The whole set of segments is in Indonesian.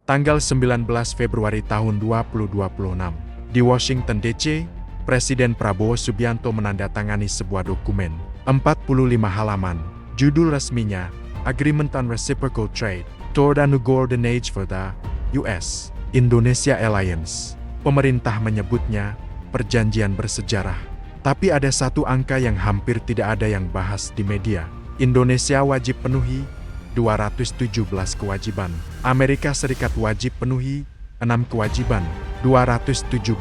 Tanggal 19 Februari tahun 2026. Di Washington DC, Presiden Prabowo Subianto menandatangani sebuah dokumen, 45 halaman. Judul resminya, Agreement on Reciprocal Trade Toward a New Golden Age for the US-Indonesia Alliance. Pemerintah menyebutnya perjanjian bersejarah. Tapi ada satu angka yang hampir tidak ada yang bahas di media. Indonesia wajib penuhi 217 kewajiban. Amerika Serikat wajib penuhi 6 kewajiban. 217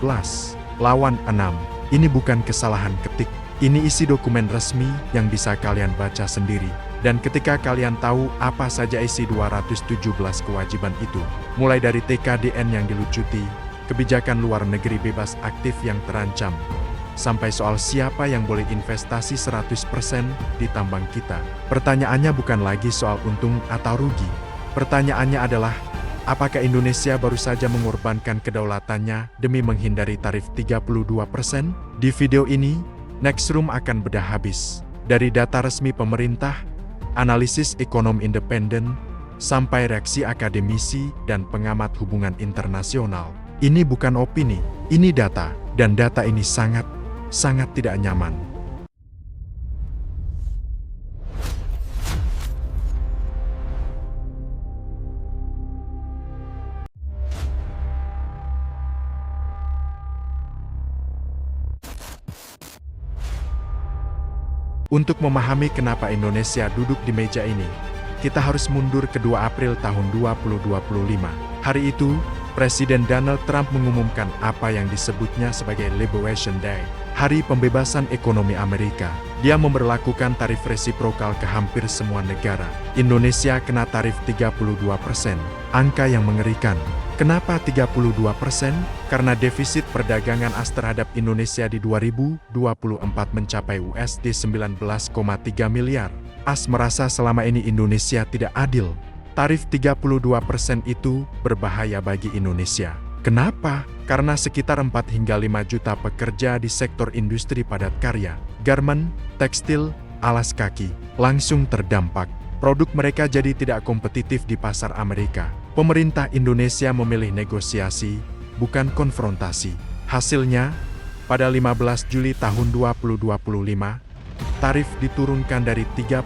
lawan 6. Ini bukan kesalahan ketik. Ini isi dokumen resmi yang bisa kalian baca sendiri. Dan ketika kalian tahu apa saja isi 217 kewajiban itu, mulai dari TKDN yang dilucuti, kebijakan luar negeri bebas aktif yang terancam, sampai soal siapa yang boleh investasi 100% di tambang kita. Pertanyaannya bukan lagi soal untung atau rugi. Pertanyaannya adalah, apakah Indonesia baru saja mengorbankan kedaulatannya demi menghindari tarif 32%? Di video ini, Nextroom akan bedah habis. Dari data resmi pemerintah, analisis ekonom independen, sampai reaksi akademisi dan pengamat hubungan internasional. Ini bukan opini, ini data, dan data ini sangat tidak nyaman. Untuk memahami kenapa Indonesia duduk di meja ini, kita harus mundur ke 2 April tahun 2025. Hari itu, Presiden Donald Trump mengumumkan apa yang disebutnya sebagai Liberation Day, Hari Pembebasan Ekonomi Amerika. Dia memberlakukan tarif resiprokal ke hampir semua negara. Indonesia kena tarif 32%, angka yang mengerikan. Kenapa 32%? Karena defisit perdagangan AS terhadap Indonesia di 2024 mencapai USD 19,3 miliar. AS merasa selama ini Indonesia tidak adil. Tarif 32% itu berbahaya bagi Indonesia. Kenapa? Karena sekitar 4 hingga 5 juta pekerja di sektor industri padat karya, garmen, tekstil, alas kaki, langsung terdampak. Produk mereka jadi tidak kompetitif di pasar Amerika. Pemerintah Indonesia memilih negosiasi, bukan konfrontasi. Hasilnya, pada 15 Juli tahun 2025, tarif diturunkan dari 32%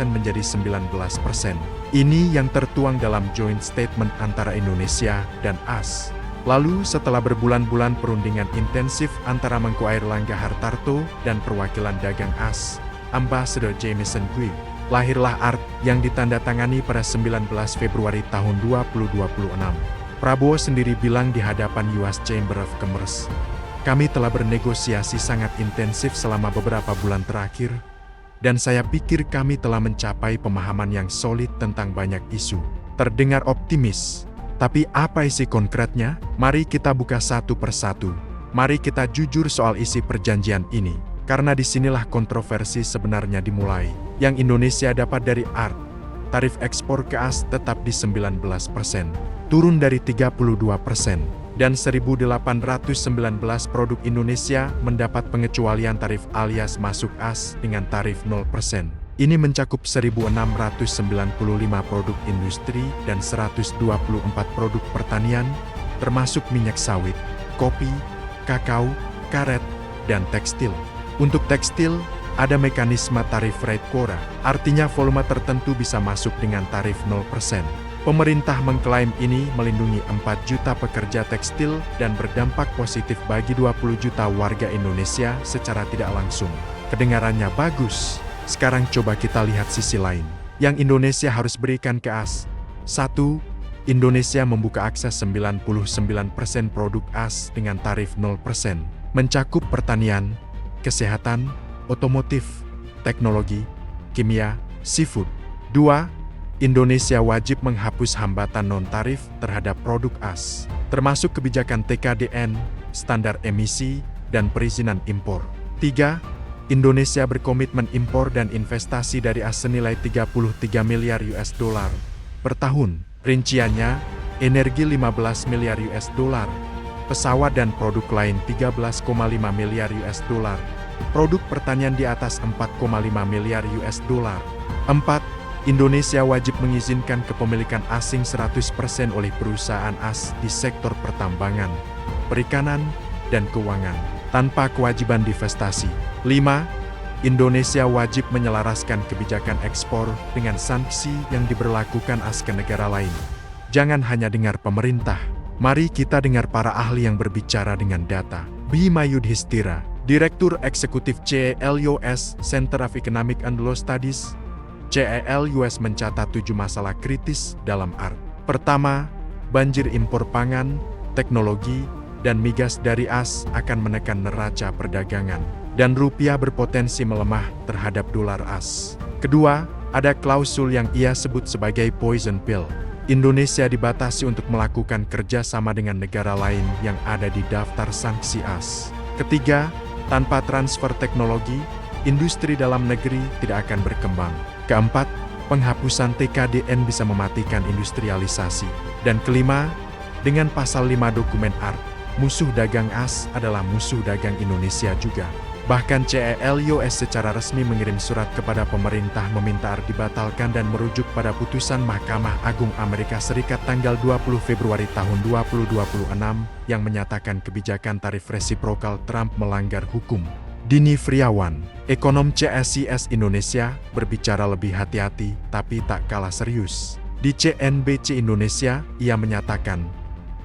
menjadi 19%. Ini yang tertuang dalam joint statement antara Indonesia dan AS. Lalu setelah berbulan-bulan perundingan intensif antara Menko Airlangga Hartarto dan perwakilan dagang AS, Ambassador Jamieson Gui, lahirlah ART yang ditandatangani pada 19 Februari tahun 2026. Prabowo sendiri bilang di hadapan US Chamber of Commerce, "Kami telah bernegosiasi sangat intensif selama beberapa bulan terakhir, dan saya pikir kami telah mencapai pemahaman yang solid tentang banyak isu." Terdengar optimis, tapi apa isi konkretnya? Mari kita buka satu persatu. Mari kita jujur soal isi perjanjian ini, karena disinilah kontroversi sebenarnya dimulai. Yang Indonesia dapat dari ART, tarif ekspor ke AS tetap di 19%, turun dari 32%. Dan 1.819 produk Indonesia mendapat pengecualian tarif alias masuk AS dengan tarif 0%. Ini mencakup 1.695 produk industri dan 124 produk pertanian, termasuk minyak sawit, kopi, kakao, karet, dan tekstil. Untuk tekstil, ada mekanisme tarif rate quota, artinya volume tertentu bisa masuk dengan tarif 0%. Pemerintah mengklaim ini melindungi 4 juta pekerja tekstil dan berdampak positif bagi 20 juta warga Indonesia secara tidak langsung. Kedengarannya bagus. Sekarang coba kita lihat sisi lain. Yang Indonesia harus berikan ke AS. 1. Indonesia membuka akses 99% produk AS dengan tarif 0%. Mencakup pertanian, kesehatan, otomotif, teknologi, kimia, seafood. 2. Indonesia wajib menghapus hambatan non-tarif terhadap produk AS, termasuk kebijakan TKDN, standar emisi, dan perizinan impor. 3. Indonesia berkomitmen impor dan investasi dari AS senilai 33 miliar US dollar per tahun. Rinciannya, energi 15 miliar US dollar, pesawat dan produk lain 13,5 miliar US dollar, produk pertanian di atas 4,5 miliar US dollar. 4. Indonesia wajib mengizinkan kepemilikan asing 100% oleh perusahaan AS di sektor pertambangan, perikanan, dan keuangan, tanpa kewajiban divestasi. 5. Indonesia wajib menyelaraskan kebijakan ekspor dengan sanksi yang diberlakukan AS ke negara lain. Jangan hanya dengar pemerintah. Mari kita dengar para ahli yang berbicara dengan data. Bima Yudhistira, Direktur Eksekutif CELUS Center of Economic and Law Studies, CELUS mencatat 7 masalah kritis dalam ART. Pertama, banjir impor pangan, teknologi, dan migas dari AS akan menekan neraca perdagangan, dan rupiah berpotensi melemah terhadap dolar AS. Kedua, ada klausul yang ia sebut sebagai poison pill. Indonesia dibatasi untuk melakukan kerjasama dengan negara lain yang ada di daftar sanksi AS. Ketiga, tanpa transfer teknologi, industri dalam negeri tidak akan berkembang. Keempat, penghapusan TKDN bisa mematikan industrialisasi. Dan kelima, dengan pasal 5 dokumen ART, musuh dagang AS adalah musuh dagang Indonesia juga. Bahkan CELUS secara resmi mengirim surat kepada pemerintah meminta ART dibatalkan dan merujuk pada putusan Mahkamah Agung Amerika Serikat tanggal 20 Februari tahun 2026 yang menyatakan kebijakan tarif resiprokal Trump melanggar hukum. Dini Friawan, ekonom CSIS Indonesia, berbicara lebih hati-hati tapi tak kalah serius. Di CNBC Indonesia, ia menyatakan,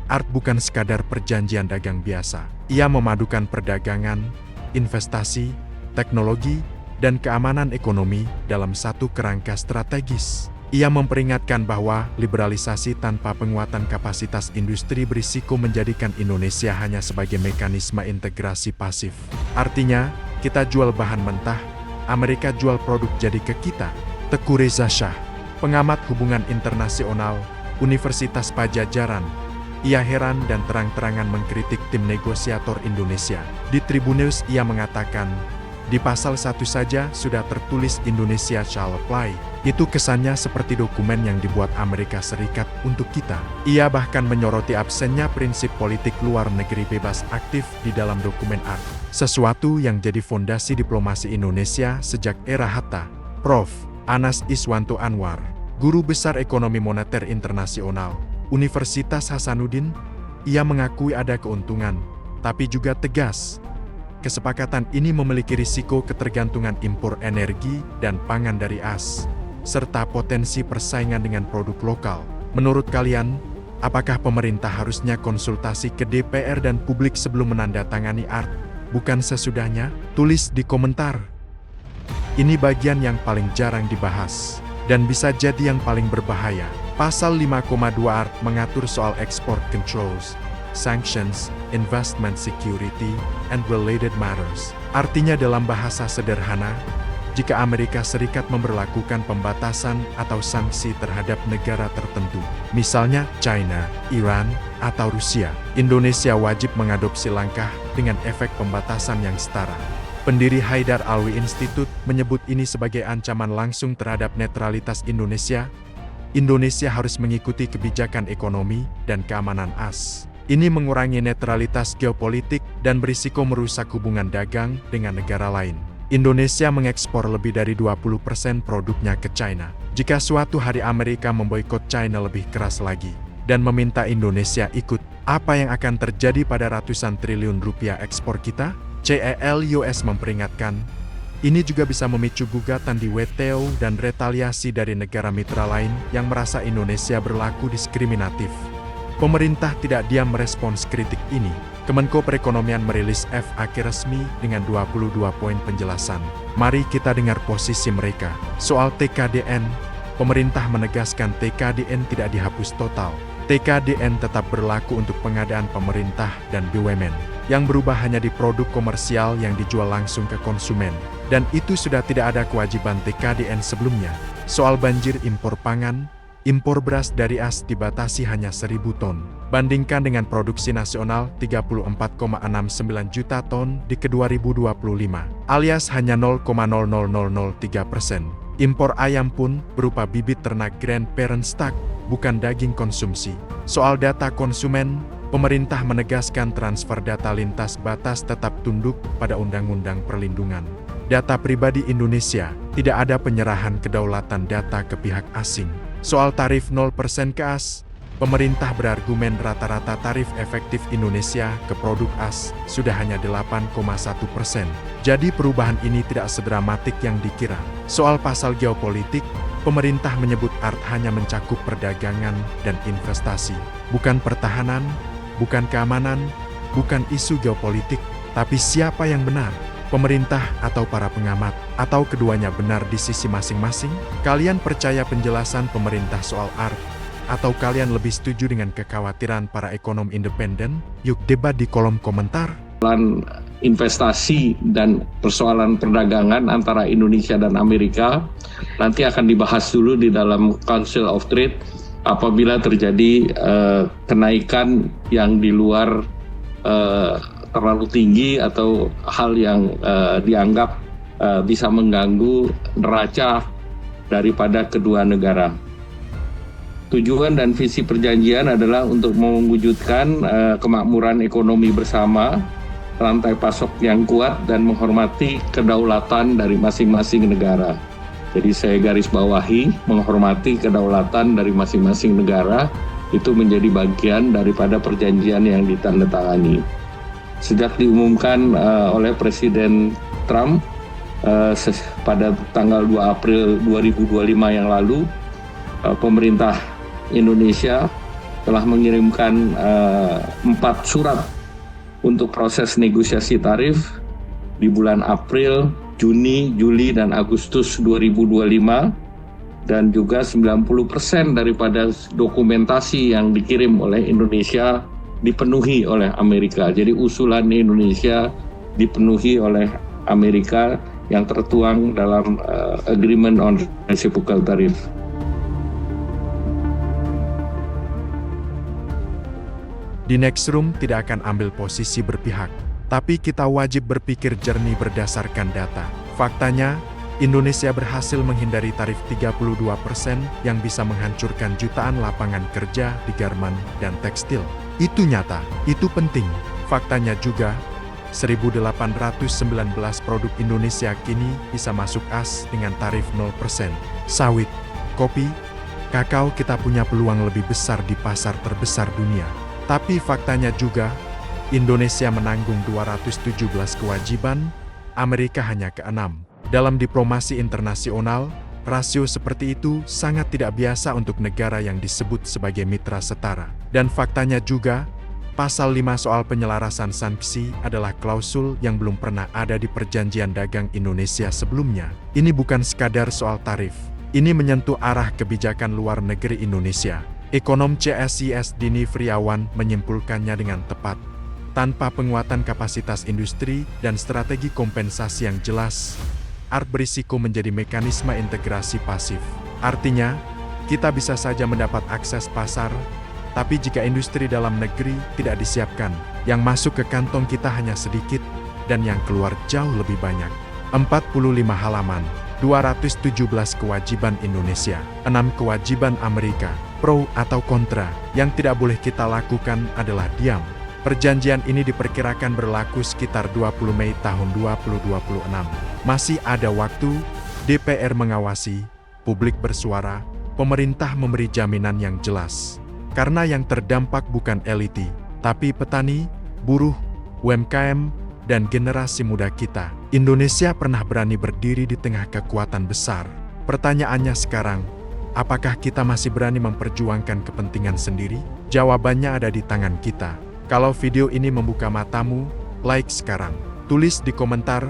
ART bukan sekadar perjanjian dagang biasa. Ia memadukan perdagangan, investasi, teknologi, dan keamanan ekonomi dalam satu kerangka strategis. Ia memperingatkan bahwa liberalisasi tanpa penguatan kapasitas industri berisiko menjadikan Indonesia hanya sebagai mekanisme integrasi pasif. Artinya, kita jual bahan mentah, Amerika jual produk jadi ke kita. Teguh Reza Shah, pengamat hubungan internasional, Universitas Pajajaran, ia heran dan terang-terangan mengkritik tim negosiator Indonesia. Di Tribunnews ia mengatakan, di pasal 1 saja sudah tertulis Indonesia shall apply. Itu kesannya seperti dokumen yang dibuat Amerika Serikat untuk kita. Ia bahkan menyoroti absennya prinsip politik luar negeri bebas aktif di dalam dokumen ART. Sesuatu yang jadi fondasi diplomasi Indonesia sejak era Hatta. Prof. Anas Iswanto Anwar, Guru Besar Ekonomi Moneter Internasional, Universitas Hasanuddin, ia mengakui ada keuntungan, tapi juga tegas. Kesepakatan ini memiliki risiko ketergantungan impor energi dan pangan dari AS, serta potensi persaingan dengan produk lokal. Menurut kalian, apakah pemerintah harusnya konsultasi ke DPR dan publik sebelum menandatangani ART, bukan sesudahnya? Tulis di komentar. Ini bagian yang paling jarang dibahas, dan bisa jadi yang paling berbahaya. Pasal 5,2 ART mengatur soal export controls, sanctions, investment security, and related matters. Artinya dalam bahasa sederhana, jika Amerika Serikat memberlakukan pembatasan atau sanksi terhadap negara tertentu, misalnya China, Iran, atau Rusia, Indonesia wajib mengadopsi langkah dengan efek pembatasan yang setara. Pendiri Haidar Alwi Institute menyebut ini sebagai ancaman langsung terhadap netralitas Indonesia. Indonesia harus mengikuti kebijakan ekonomi dan keamanan AS. Ini mengurangi netralitas geopolitik dan berisiko merusak hubungan dagang dengan negara lain. Indonesia mengekspor lebih dari 20% produknya ke China. Jika suatu hari Amerika memboikot China lebih keras lagi dan meminta Indonesia ikut, apa yang akan terjadi pada ratusan triliun rupiah ekspor kita? CELUS memperingatkan, ini juga bisa memicu gugatan di WTO dan retaliasi dari negara mitra lain yang merasa Indonesia berlaku diskriminatif. Pemerintah tidak diam merespons kritik ini. Kemenko Perekonomian merilis FAQ resmi dengan 22 poin penjelasan. Mari kita dengar posisi mereka. Soal TKDN, pemerintah menegaskan TKDN tidak dihapus total. TKDN tetap berlaku untuk pengadaan pemerintah dan BUMN. Yang berubah hanya di produk komersial yang dijual langsung ke konsumen. Dan itu sudah tidak ada kewajiban TKDN sebelumnya. Soal banjir impor pangan, impor beras dari AS dibatasi hanya 1.000 ton. Bandingkan dengan produksi nasional 34,69 juta ton di ke 2025, alias hanya 0,00003%. Impor ayam pun berupa bibit ternak Grand Parent Stock, bukan daging konsumsi. Soal data konsumen, pemerintah menegaskan transfer data lintas batas tetap tunduk pada Undang-Undang Perlindungan Data pribadi Indonesia, tidak ada penyerahan kedaulatan data ke pihak asing. Soal tarif 0% ke AS, pemerintah berargumen rata-rata tarif efektif Indonesia ke produk AS sudah hanya 8,1%. Jadi perubahan ini tidak sedramatik yang dikira. Soal pasal geopolitik, pemerintah menyebut ART hanya mencakup perdagangan dan investasi, bukan pertahanan, bukan keamanan, bukan isu geopolitik. Tapi siapa yang benar? Pemerintah atau para pengamat? Atau keduanya benar di sisi masing-masing? Kalian percaya penjelasan pemerintah soal ART? Atau kalian lebih setuju dengan kekhawatiran para ekonom independen? Yuk debat di kolom komentar. Investasi dan persoalan perdagangan antara Indonesia dan Amerika nanti akan dibahas dulu di dalam Council of Trade. Apabila terjadi kenaikan yang di luar terlalu tinggi atau hal yang dianggap bisa mengganggu neraca daripada kedua negara. Tujuan dan visi perjanjian adalah untuk mewujudkan kemakmuran ekonomi bersama, rantai pasok yang kuat, dan menghormati kedaulatan dari masing-masing negara. Jadi saya garis bawahi, menghormati kedaulatan dari masing-masing negara itu menjadi bagian daripada perjanjian yang ditandatangani. Sejak diumumkan oleh Presiden Trump pada tanggal 2 April 2025 yang lalu, pemerintah Indonesia telah mengirimkan 4 surat untuk proses negosiasi tarif di bulan April, Juni, Juli, dan Agustus 2025, dan juga 90% daripada dokumentasi yang dikirim oleh Indonesia dipenuhi oleh Amerika. Jadi usulan Indonesia dipenuhi oleh Amerika yang tertuang dalam Agreement on Reciprocal Tariff. Di Nextroom tidak akan ambil posisi berpihak, tapi kita wajib berpikir jernih berdasarkan data. Faktanya, Indonesia berhasil menghindari tarif 32% yang bisa menghancurkan jutaan lapangan kerja di garmen dan tekstil. Itu nyata, itu penting. Faktanya juga, 1.819 produk Indonesia kini bisa masuk AS dengan tarif 0%. Sawit, kopi, kakao kita punya peluang lebih besar di pasar terbesar dunia. Tapi faktanya juga, Indonesia menanggung 217 kewajiban, Amerika hanya ke-6. Dalam diplomasi internasional, rasio seperti itu sangat tidak biasa untuk negara yang disebut sebagai mitra setara. Dan faktanya juga, pasal 5 soal penyelarasan sanksi adalah klausul yang belum pernah ada di perjanjian dagang Indonesia sebelumnya. Ini bukan sekadar soal tarif. Ini menyentuh arah kebijakan luar negeri Indonesia. Ekonom CSIS Dini Friawan menyimpulkannya dengan tepat. Tanpa penguatan kapasitas industri dan strategi kompensasi yang jelas, ART berisiko menjadi mekanisme integrasi pasif. Artinya, kita bisa saja mendapat akses pasar, tapi jika industri dalam negeri tidak disiapkan, yang masuk ke kantong kita hanya sedikit, dan yang keluar jauh lebih banyak. 45 halaman, 217 kewajiban Indonesia, 6 kewajiban Amerika, pro atau kontra. Yang tidak boleh kita lakukan adalah diam. Perjanjian ini diperkirakan berlaku sekitar 20 Mei tahun 2026. Masih ada waktu, DPR mengawasi, publik bersuara, pemerintah memberi jaminan yang jelas. Karena yang terdampak bukan elite, tapi petani, buruh, UMKM, dan generasi muda kita. Indonesia pernah berani berdiri di tengah kekuatan besar. Pertanyaannya sekarang, apakah kita masih berani memperjuangkan kepentingan sendiri? Jawabannya ada di tangan kita. Kalau video ini membuka matamu, like sekarang. Tulis di komentar,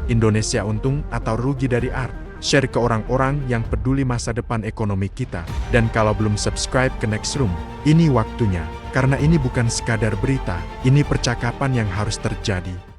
Indonesia untung atau rugi dari ART. Share ke orang-orang yang peduli masa depan ekonomi kita. Dan kalau belum subscribe ke Nextroom, ini waktunya. Karena ini bukan sekadar berita, ini percakapan yang harus terjadi.